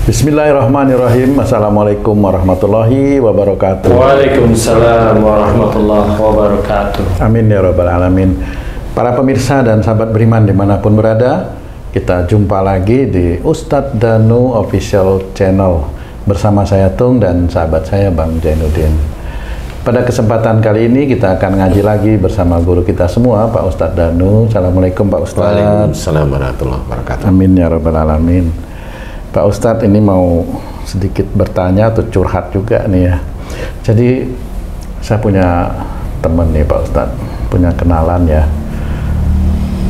Bismillahirrahmanirrahim. Assalamualaikum warahmatullahi wabarakatuh. Waalaikumsalam warahmatullahi wabarakatuh. Amin ya rabbal alamin. Para pemirsa dan sahabat beriman dimanapun berada, kita jumpa lagi di Ustadz Danu Official Channel bersama saya Tung dan sahabat saya Bang Jainuddin. Pada kesempatan kali ini kita akan ngaji lagi bersama guru kita semua, Pak Ustadz Danu. Assalamualaikum Pak Ustadz. Waalaikumsalam warahmatullahi wabarakatuh. Amin ya rabbal alamin. Pak Ustadz, ini mau sedikit bertanya atau curhat juga nih ya. Jadi saya punya teman nih Pak Ustadz, punya kenalan ya.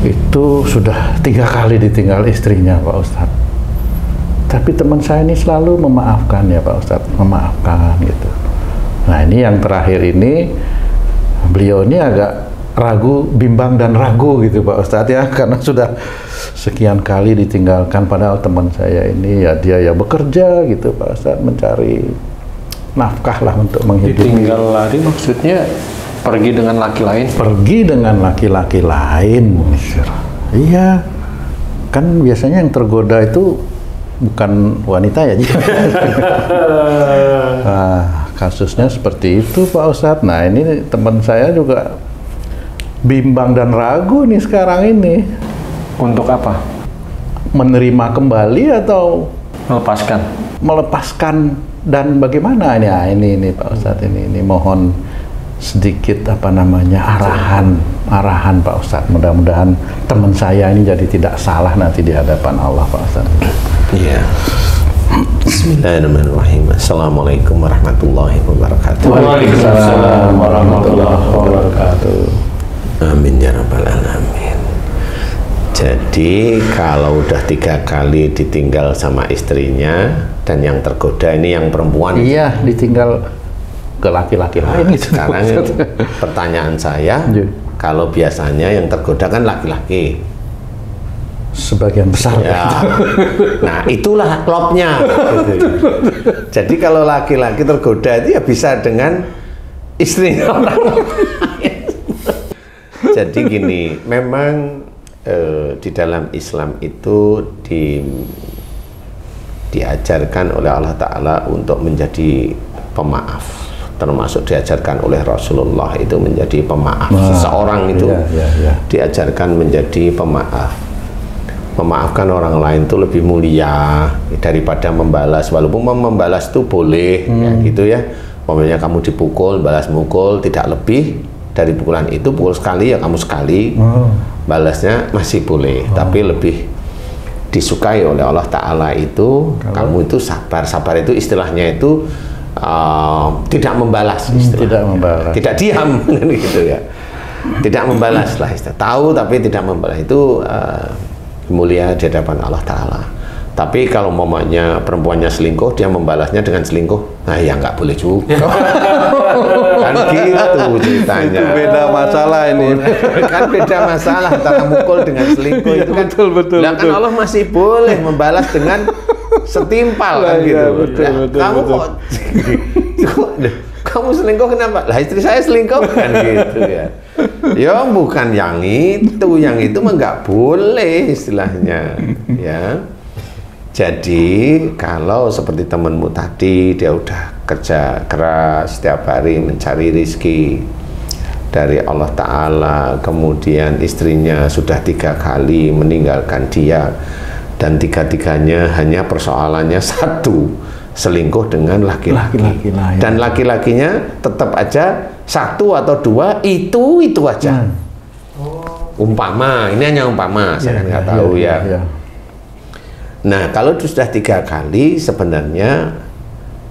Itu sudah 3 kali ditinggal istrinya Pak Ustadz. Tapi teman saya ini selalu memaafkan ya Pak Ustadz, memaafkan gitu. Nah ini yang terakhir ini, beliau ini agak ragu, bimbang dan ragu gitu Pak Ustadz ya, karena sudah sekian kali ditinggalkan, padahal teman saya ini ya dia ya bekerja gitu Pak Ustadz, mencari nafkah lah untuk menghidupi. Ditinggal lari maksudnya pergi dengan laki lain? Pergi dengan laki-laki lain. Iya, kan biasanya yang tergoda itu bukan wanita ya. Nah, kasusnya seperti itu Pak Ustadz. Nah ini teman saya juga bimbang dan ragu nih sekarang ini. Untuk apa? Menerima kembali atau Melepaskan? Melepaskan, dan bagaimana ini? Nah, ini Pak Ustadz, ini mohon sedikit apa namanya arahan Pak Ustadz. Mudah-mudahan teman saya ini jadi tidak salah nanti di hadapan Allah Pak Ustadz. Iya. Bismillahirrahmanirrahim. Assalamualaikum warahmatullahi wabarakatuh. Waalaikumsalam warahmatullahi wabarakatuh. Amin ya rabbal alamin. Jadi kalau udah 3 kali ditinggal sama istrinya dan yang tergoda ini yang perempuan. Iya, ditinggal ke laki-laki lain gitu. Sekarang pertanyaan saya, kalau biasanya yang tergoda kan laki-laki. Sebagian besar ya. Nah itulah klopnya gitu. Jadi kalau laki-laki tergoda itu ya bisa dengan istrinya orang lain. Jadi gini, memang di dalam Islam itu diajarkan oleh Allah Ta'ala untuk menjadi pemaaf, termasuk diajarkan oleh Rasulullah itu menjadi pemaaf. Seseorang itu diajarkan menjadi pemaaf. Memaafkan orang lain itu lebih mulia daripada membalas, walaupun membalas itu boleh ya, gitu ya. Pokoknya kamu dipukul, balas mukul, tidak lebih dari pukulan itu. Pukul sekali ya kamu sekali, balasnya masih boleh, tapi lebih disukai oleh Allah Ta'ala itu kamu itu sabar. Sabar itu istilahnya itu tidak membalas, tidak diam gitu ya, tidak membalas lah istilah. Tahu tapi tidak membalas itu mulia di hadapan Allah Ta'ala. Tapi kalau momoknya perempuannya selingkuh, dia membalasnya dengan selingkuh, nah ya nggak boleh juga. Kan gitu ceritanya. Itu beda masalah ini. Kan beda masalah antara mukul dengan selingkuh itu kan. Betul. Kan Allah masih boleh membalas dengan setimpal kan gitu. Kamu kok kamu selingkuh kenapa? Lah istri saya selingkuh kan gitu ya. Ya bukan yang itu mah nggak boleh istilahnya ya. Jadi kalau seperti temanmu tadi, dia udah kerja keras setiap hari mencari rizki dari Allah Ta'ala, kemudian istrinya sudah 3 kali meninggalkan dia, dan 3-tiganya hanya persoalannya satu, selingkuh dengan laki-laki, dan laki-lakinya tetap aja 1 atau 2 itu aja. Umpama, ini hanya umpama, saya kan nggak tahu ya. Nah kalau sudah 3 kali sebenarnya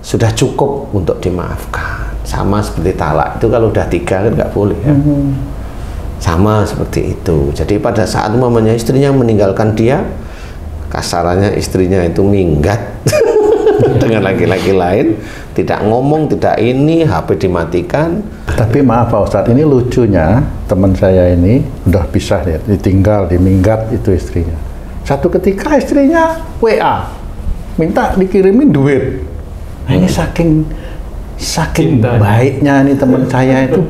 sudah cukup untuk dimaafkan. Sama seperti talak itu kalau udah 3 kan nggak boleh ya. Sama seperti itu. Jadi pada saat umpamanya istrinya meninggalkan dia, kasarannya istrinya itu minggat dengan laki-laki lain, tidak ngomong, tidak ini, HP dimatikan. Tapi maaf Pak Ustadz, ini lucunya teman saya ini udah pisah ya, ditinggal, diminggat itu istrinya. Satu ketika istrinya WA, minta dikirimin duit. Nah, ini saking baiknya nih teman saya itu,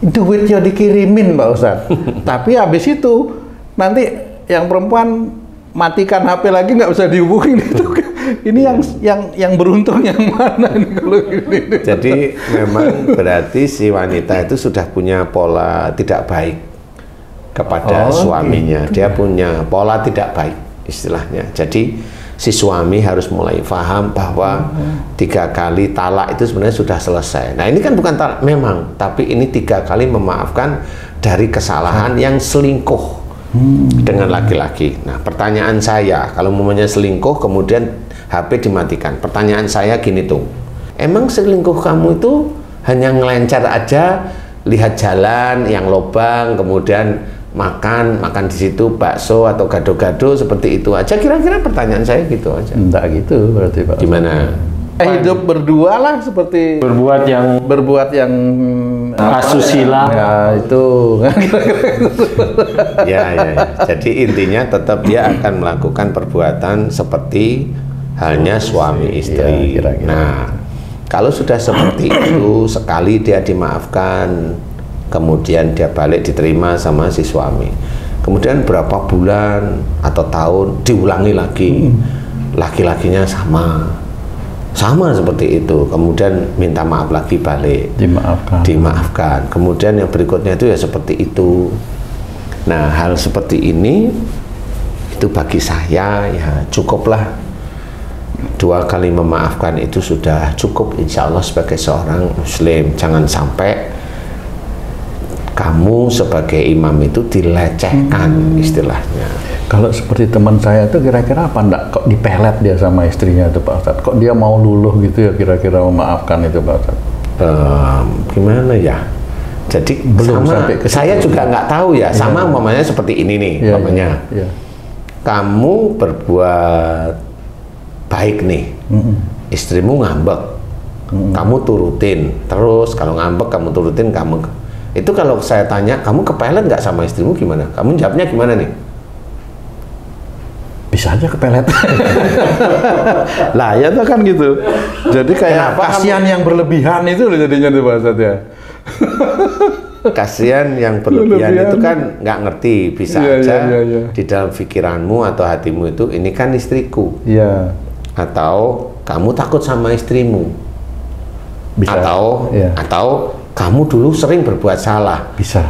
duitnya dikirimin Pak Ustadz. Tapi habis itu nanti yang perempuan matikan HP lagi, nggak bisa dihubungin itu. Ini yang beruntung yang mana nih kalau ini? Jadi memang berarti si wanita itu sudah punya pola tidak baik kepada suaminya. Gitu. Dia punya pola tidak baik istilahnya. Jadi si suami harus mulai paham bahwa 3 kali talak itu sebenarnya sudah selesai. Nah ini kan bukan talak memang, tapi ini 3 kali memaafkan dari kesalahan yang selingkuh dengan laki-laki. Nah pertanyaan saya, kalau momennya selingkuh kemudian HP dimatikan, pertanyaan saya gini tuh, emang selingkuh kamu itu hanya ngelencar aja, lihat jalan yang lobang, kemudian makan di situ bakso atau gado-gado seperti itu aja, kira-kira pertanyaan saya gitu aja? Enggak gitu berarti Pak. Gimana? Hidup berdua lah seperti Berbuat yang asusila. Ya itu. Ya. Jadi intinya tetap dia akan melakukan perbuatan seperti halnya suami istri. Ya, kira-kira. Nah, kalau sudah seperti itu sekali dia dimaafkan, kemudian dia balik diterima sama si suami. Kemudian berapa bulan atau tahun diulangi lagi, laki-lakinya sama seperti itu, kemudian minta maaf lagi balik, dimaafkan. Kemudian yang berikutnya itu ya seperti itu. Nah hal seperti ini itu bagi saya ya cukuplah, 2 kali memaafkan itu sudah cukup insya Allah sebagai seorang muslim. Jangan sampai kamu sebagai imam itu dilecehkan istilahnya. Kalau seperti teman saya itu kira-kira apa enggak kok dipelet dia sama istrinya itu Pak Ustadz? Kok dia mau luluh gitu ya kira-kira memaafkan itu Pak Ustadz? Gimana ya? Jadi belum sama, sampai ke saya juga nggak tahu ya. Sama umpamanya seperti ini nih, umpamanya. Kamu berbuat baik nih, istrimu ngambek, kamu turutin. Terus kalau ngambek kamu turutin, itu kalau saya tanya, kamu kepelet nggak sama istrimu gimana? Kamu jawabnya gimana nih? Bisa aja kepelet. Lah ya tuh kan gitu. Jadi kayak kasihan yang berlebihan itu loh jadinya tuh Pak Ustadz ya. Kasihan yang berlebihan itu kan nggak ngerti, bisa aja di dalam pikiranmu atau hatimu itu ini kan istriku. Iya. Atau kamu takut sama istrimu. Bisa. Atau kamu dulu sering berbuat salah. Bisa.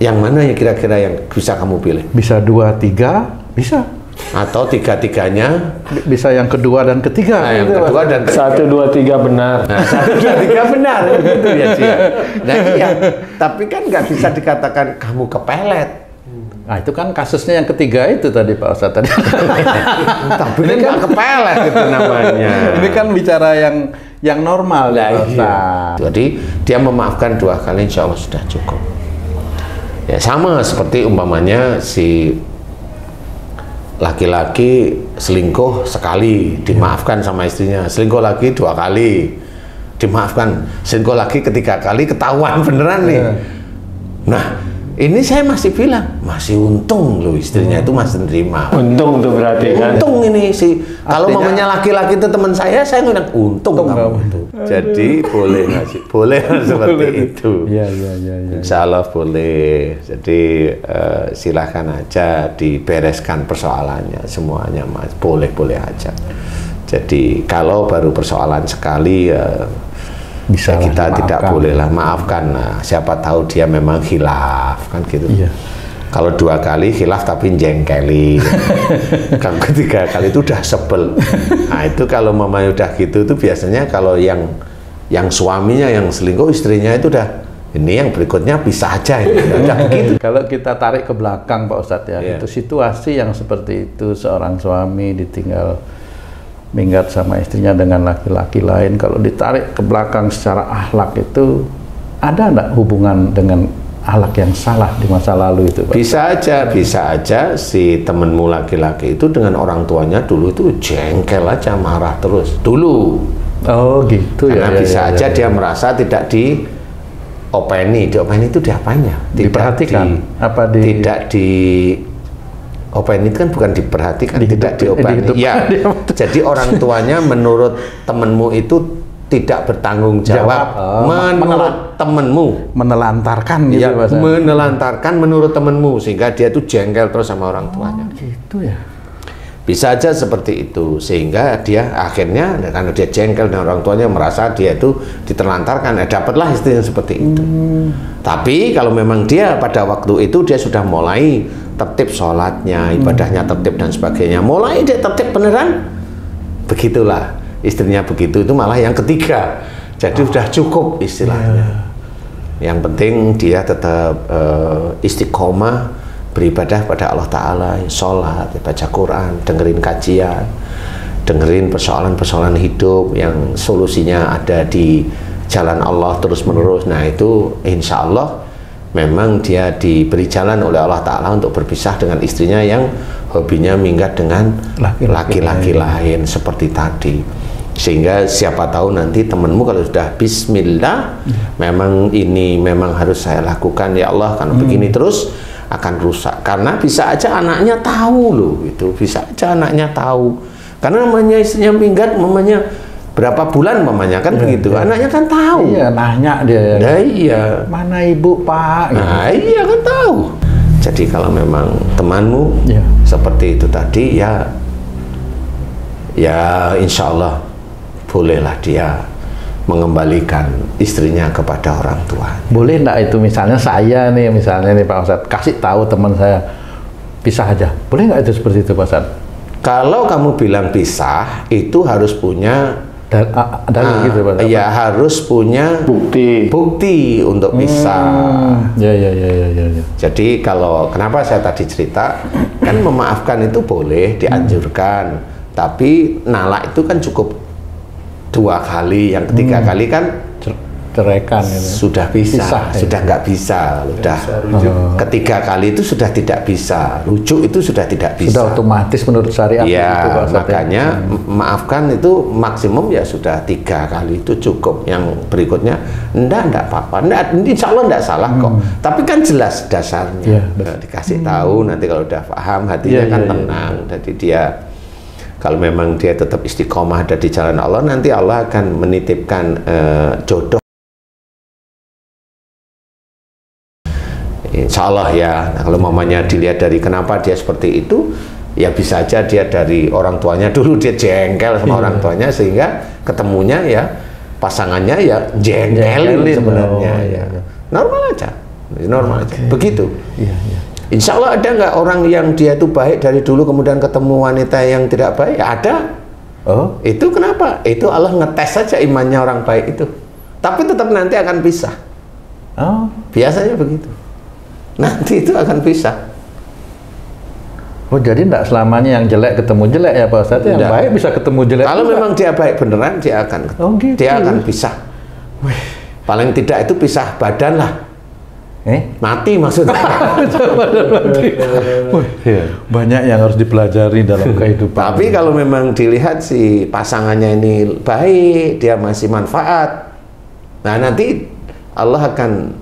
Yang mana ya kira-kira yang bisa kamu pilih? Bisa 2, 3, bisa. Atau 3-3-nya? Bisa yang kedua dan ketiga. Nah, yang kedua dan 1, 2, 3 benar. Nah, 1, 2, 3 benar, gitu ya Cia. Nah iya, tapi kan nggak bisa dikatakan kamu kepelet. Nah itu kan kasusnya yang ketiga itu tadi Pak Ustadz tadi. Tapi ini nggak kepelet itu namanya. Ini kan bicara yang normal ya Pak Ustadz. Jadi dia memaafkan 2 kali insya Allah sudah cukup. Ya sama seperti umpamanya si laki-laki selingkuh sekali dimaafkan sama istrinya, selingkuh lagi 2 kali dimaafkan, selingkuh lagi 3 kali ketahuan beneran nih. Nah ini saya masih bilang masih untung loh istrinya itu masih nerima. Untung tuh berarti kan. Untung ini sih. Kalau mamanya laki-laki itu teman saya bilang untung kamu itu. Jadi boleh nggak sih? Boleh seperti itu. Iya. Insya Allah boleh. Jadi silahkan aja dibereskan persoalannya semuanya Mas. Boleh aja. Jadi kalau baru persoalan sekali bisa ya kita tidak bolehlah maafkan. Nah, siapa tahu dia memang khilaf kan gitu. Iya. Kalau 2 kali khilaf tapi jengkeli. Kalau 3 kali itu udah sebel. Nah itu kalau mamanya udah gitu itu biasanya kalau yang suaminya yang selingkuh istrinya itu udah ini yang berikutnya bisa aja ini. Udah begitu. Kalau kita tarik ke belakang Pak Ustadz ya, itu situasi yang seperti itu seorang suami ditinggal minggat sama istrinya dengan laki-laki lain, kalau ditarik ke belakang secara akhlak itu ada enggak hubungan dengan akhlak yang salah di masa lalu itu Pak? Bisa aja si temenmu laki-laki itu dengan orang tuanya dulu itu jengkel aja, marah terus dulu. Oh gitu ya. Karena bisa aja dia merasa tidak diopeni itu diapain ya? Diperhatikan. Tidak di openi itu kan bukan diperhatikan, tidak diopeni. Ya, jadi orang tuanya menurut temenmu itu tidak bertanggung jawab. Menurut temenmu. Menelantarkan gitu ya, menelantarkan menurut temenmu sehingga dia itu jengkel terus sama orang tuanya. Gitu ya. Bisa aja seperti itu, sehingga dia akhirnya karena dia jengkel dengan orang tuanya, merasa dia itu diterlantarkan, dapatlah istri yang seperti itu. Tapi kalau memang dia pada waktu itu dia sudah mulai tertib sholatnya, ibadahnya tertib dan sebagainya, mulai dia tertib beneran, begitulah istrinya begitu, itu malah yang ketiga. Jadi sudah cukup istilahnya. Yang penting dia tetap istiqomah beribadah pada Allah Ta'ala, sholat, baca Quran, dengerin kajian, dengerin persoalan-persoalan hidup yang solusinya ada di jalan Allah terus menerus. Nah itu insya Allah memang dia diberi jalan oleh Allah Ta'ala untuk berpisah dengan istrinya yang hobinya minggat dengan laki-laki lain seperti tadi. Sehingga siapa tahu nanti temanmu kalau sudah bismillah, memang ini memang harus saya lakukan ya Allah, karena begini terus akan rusak. Karena bisa aja anaknya tahu loh, itu bisa aja anaknya tahu. Karena namanya istrinya minggat, mamanya berapa bulan mamanya kan begitu. Anaknya kan tahu. Iya, nanya dia. Nah, iya. Mana ibu Pak? Nah, iya kan tahu. Jadi kalau memang temanmu seperti itu tadi, ya insya Allah bolehlah dia mengembalikan istrinya kepada orang tua. Boleh enggak itu misalnya saya nih, Pak Ustadz, kasih tahu teman saya pisah aja. Boleh nggak itu seperti itu Pak Ustadz? Kalau kamu bilang pisah, itu harus punya gitu Pak Ustadz. Ya harus punya bukti untuk pisah. Ya. Jadi kalau kenapa saya tadi cerita, kan memaafkan itu boleh, dianjurkan. Tapi nalak itu kan cukup 2 kali, yang ketiga kali kan ceraikan gitu. Sudah bisa, sudah nggak bisa, sudah ketiga kali itu sudah tidak bisa, rujuk itu sudah tidak bisa. Sudah otomatis menurut syariat. Ya, makanya maafkan itu maksimum ya sudah 3 kali itu cukup. Yang berikutnya enggak apa-apa, insya Allah enggak salah kok. Tapi kan jelas dasarnya, dikasih tahu nanti kalau udah paham hatinya tenang. Jadi dia kalau memang dia tetap istiqomah ada di jalan Allah, nanti Allah akan menitipkan jodoh. Insya Allah ya. Nah, kalau mamanya dilihat dari kenapa dia seperti itu, ya bisa aja dia dari orang tuanya dulu dia jengkel sama orang tuanya, sehingga ketemunya ya pasangannya ya jengkelin sebenarnya. Normal aja, normal aja. Begitu. Insya Allah ada nggak orang yang dia itu baik dari dulu kemudian ketemu wanita yang tidak baik? Ada. Itu kenapa? Itu Allah ngetes saja imannya orang baik itu. Tapi tetap nanti akan pisah. Biasanya begitu. Nanti itu akan pisah. Jadi enggak selamanya yang jelek ketemu jelek ya Pak Ustadz? Yang baik bisa ketemu jelek. Kalau memang dia baik beneran, dia akan gitu. Dia akan pisah. Paling tidak itu pisah badan lah. Mati maksudnya. Banyak yang harus dipelajari dalam kehidupan. Tapi kalau memang dilihat si pasangannya ini baik, dia masih manfaat, nah nanti Allah akan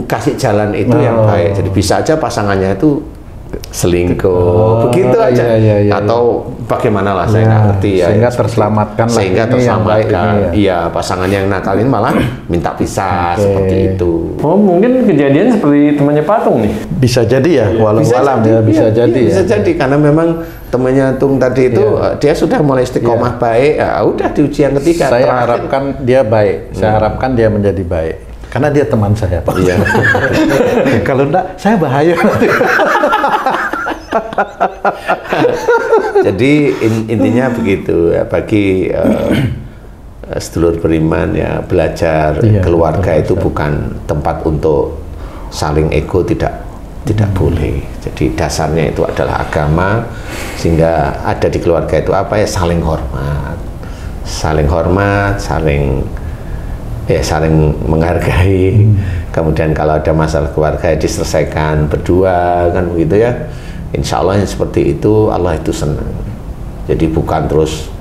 kasih jalan itu yang baik. Jadi bisa aja pasangannya itu selingkuh, begitu aja, atau bagaimana lah, saya nggak ngerti ya. Sehingga terselamatkan, iya, pasangan yang nakalin malah minta pisah seperti itu. Mungkin kejadian seperti temannya Patung nih. Bisa jadi ya, walau alam ya, bisa jadi. Bisa jadi karena memang temannya Tung tadi itu dia sudah mulai istiqomah baik, ya udah di ujian ketiga. Saya harapkan dia baik, saya harapkan dia menjadi baik. Karena dia teman saya, Pak. Iya. Kalau enggak, saya bahaya. Jadi intinya begitu ya, bagi sedulur beriman ya, belajar keluarga itu bukan tempat untuk saling ego, tidak boleh. Jadi dasarnya itu adalah agama, sehingga ada di keluarga itu apa ya, saling hormat, saling menghargai. Kemudian kalau ada masalah keluarga diselesaikan berdua, kan begitu ya. Insya Allah yang seperti itu Allah itu senang. Jadi bukan terus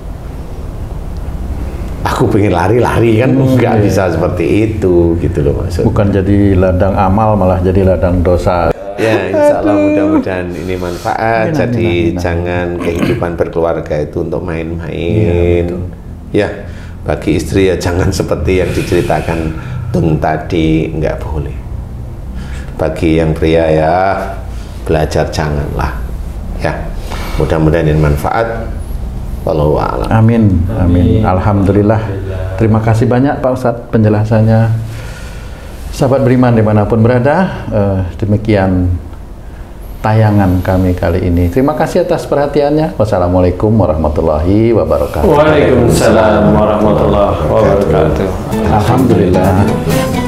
aku pengen lari-lari kan, nggak bisa seperti itu gitu loh maksudnya. Bukan jadi ladang amal, malah jadi ladang dosa. Ya, insya Allah mudah-mudahan ini manfaat. Jadi jangan kehidupan berkeluarga itu untuk main-main. Ya, bagi istri ya jangan seperti yang diceritakan Tung tadi, nggak boleh. Bagi yang pria ya belajar janganlah Ya, mudah-mudahan ini manfaat. Wallahu a'lam. Amin, amin. Alhamdulillah. Terima kasih banyak Pak Ustadz penjelasannya. Sahabat beriman dimanapun berada, demikian tayangan kami kali ini. Terima kasih atas perhatiannya. Wassalamualaikum warahmatullahi wabarakatuh. Waalaikumsalam warahmatullahi wabarakatuh. Alhamdulillah.